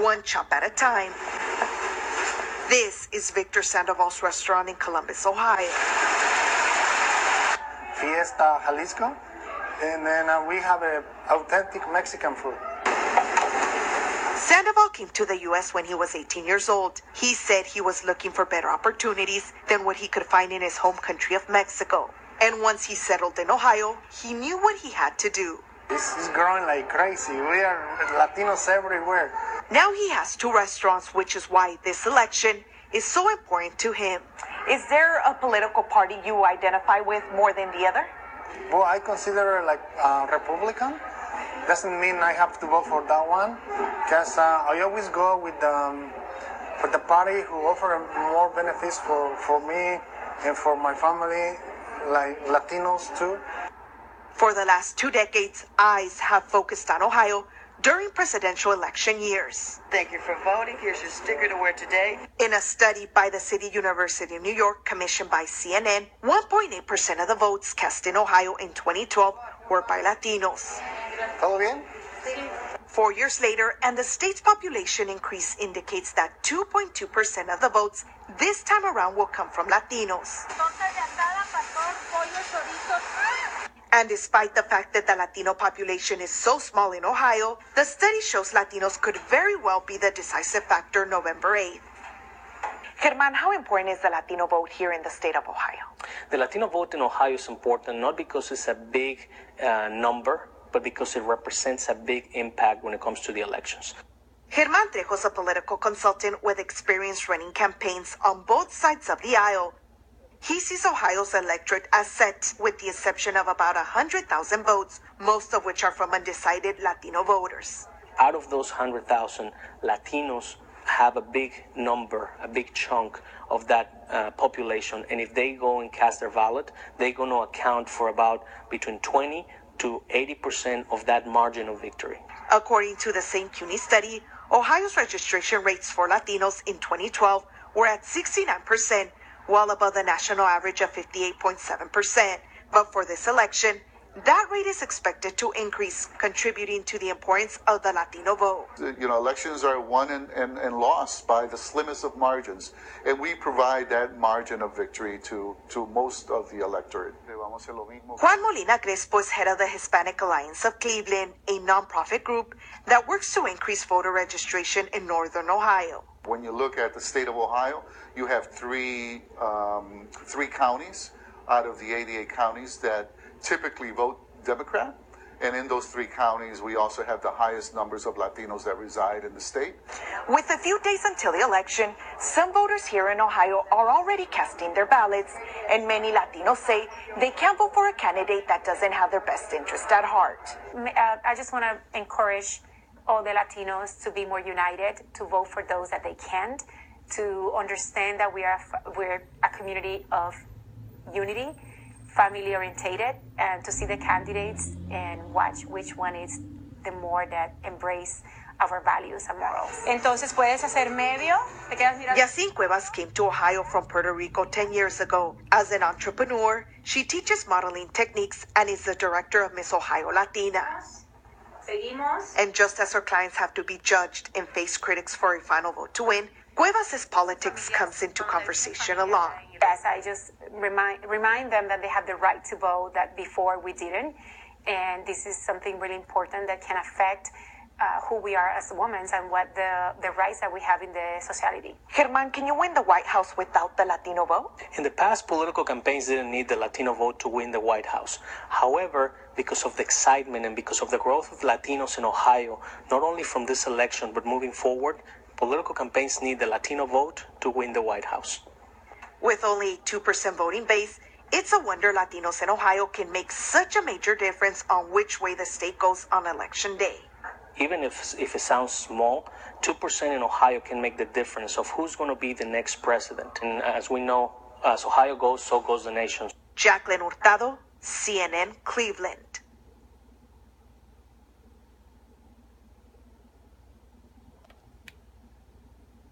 one chop at a time. This is Victor Sandoval's restaurant in Columbus, Ohio. Fiesta Jalisco, and then we have authentic Mexican food. Sandoval came to the U.S. when he was 18 years old. He said he was looking for better opportunities than what he could find in his home country of Mexico. And once he settled in Ohio, he knew what he had to do. This is growing like crazy. We are Latinos everywhere. Now he has 2 restaurants, which is why this election is so important to him. Is there a political party you identify with more than the other? Well, I consider like Republican. Doesn't mean I have to vote for that one, because I always go with the party who offer more benefits for me and for my family, like Latinos too. For the last 2 decades, eyes have focused on Ohio during presidential election years. Thank you for voting. Here's your sticker to wear today. In a study by the City University of New York, commissioned by CNN, 1.8% of the votes cast in Ohio in 2012 were by Latinos. ¿Todo bien? 4 years later, and the state's population increase indicates that 2.2% of the votes this time around will come from Latinos. And despite the fact that the Latino population is so small in Ohio, the study shows Latinos could very well be the decisive factor November 8th. Germán, how important is the Latino vote here in the state of Ohio? The Latino vote in Ohio is important not because it's a big number, but because it represents a big impact when it comes to the elections. Germán Trejo is a political consultant with experience running campaigns on both sides of the aisle. He sees Ohio's electorate as set, with the exception of about 100,000 votes, most of which are from undecided Latino voters. Out of those 100,000, Latinos have a big number, a big chunk of that population. And if they go and cast their ballot, they're going to account for about between 20 to 80% of that margin of victory. According to the same CUNY study, Ohio's registration rates for Latinos in 2012 were at 69%, well above the national average of 58.7%. But for this election, that rate is expected to increase, contributing to the importance of the Latino vote. You know, elections are won and lost by the slimmest of margins, and we provide that margin of victory to most of the electorate. Juan Molina Crespo is head of the Hispanic Alliance of Cleveland, a nonprofit group that works to increase voter registration in northern Ohio. When you look at the state of Ohio, you have three counties out of the 88 counties that typically vote Democrat. And in those 3 counties, we also have the highest numbers of Latinos that reside in the state. With a few days until the election, some voters here in Ohio are already casting their ballots, and many Latinos say they can't vote for a candidate that doesn't have their best interest at heart. I just want to encourage all the Latinos to be more united, to vote for those that they can't, to understand that we're a community of unity, family orientated, and to see the candidates and watch which one is the more that embrace our values and morals. Entonces puedes hacer medio. Te quedas mirando. Yacine Cuevas came to Ohio from Puerto Rico 10 years ago. As an entrepreneur, she teaches modeling techniques and is the director of Miss Ohio Latina. Seguimos. And just as her clients have to be judged and face critics for a final vote to win, Cuevas says politics comes into conversation a lot. Yes, I just remind them that they have the right to vote, that before we didn't. And this is something really important that can affect who we are as women and what the rights that we have in the society. Germán, can you win the White House without the Latino vote? In the past, political campaigns didn't need the Latino vote to win the White House. However, because of the excitement and because of the growth of Latinos in Ohio, not only from this election but moving forward, political campaigns need the Latino vote to win the White House. With only 2% voting base, it's a wonder Latinos in Ohio can make such a major difference on which way the state goes on election day. Even if it sounds small, 2% in Ohio can make the difference of who's going to be the next president. And as we know, as Ohio goes, so goes the nation. Jacqueline Hurtado, CNN, Cleveland.